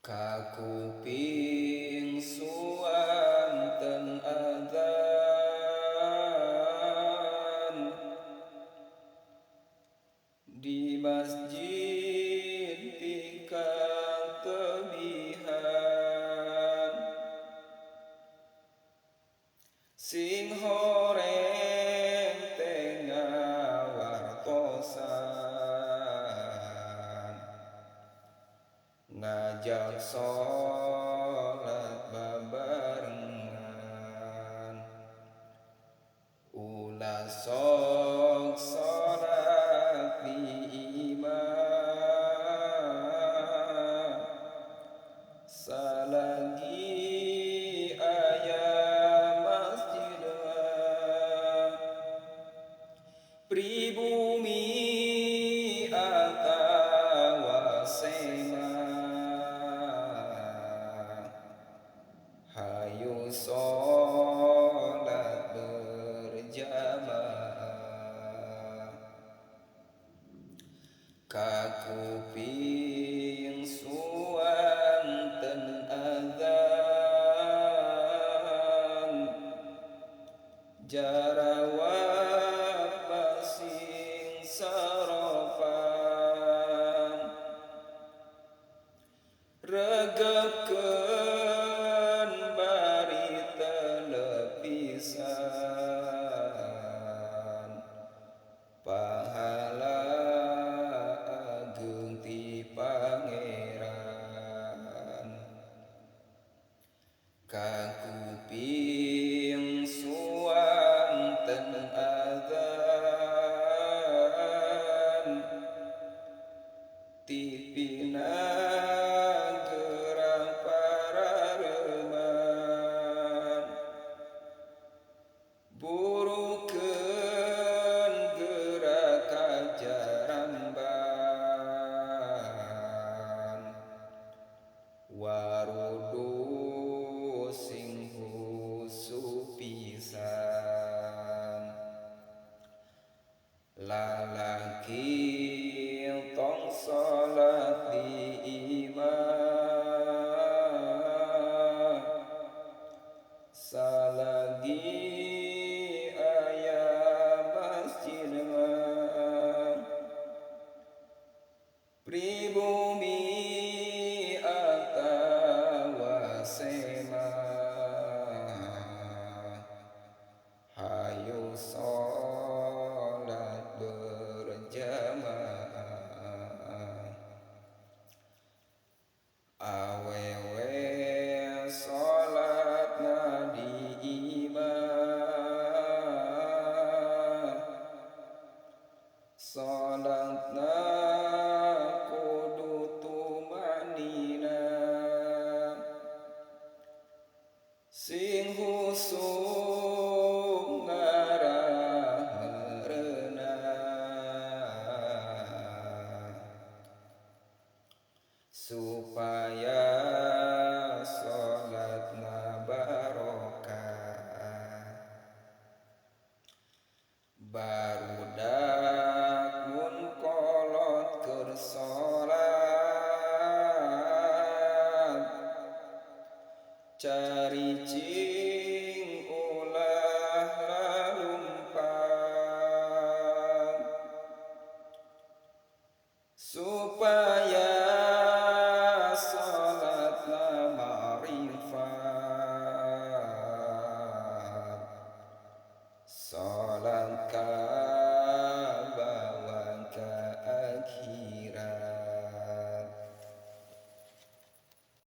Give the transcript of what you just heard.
Kakuping suanten adzan di masjid tingkat tebihan sing horeng tengah wartosan ngajak sholat babarengan ulah sok sholat di imam salagi aya masjid pribumi atawa sema hayu sholat berjamaah. Kakuping suanten adzan jarawat pasing sarofan regekeun bari telepisan pahala ageung ti Pangeran. Kakuping suanten adzan ti pinageurang parareman burukeun gerak kajaramban warudu sing husu pisan lalaki tong sholat di imam salagi aya masjid pribumi atawa sema hayu sholat berjamaah. Awewe sholatna di imam sholatna kudu tumanina sing husuk ngarah ngereuna supaya sholatna barokah. Barudak mun kolot keur sholat caricing ulah lalumpat supaya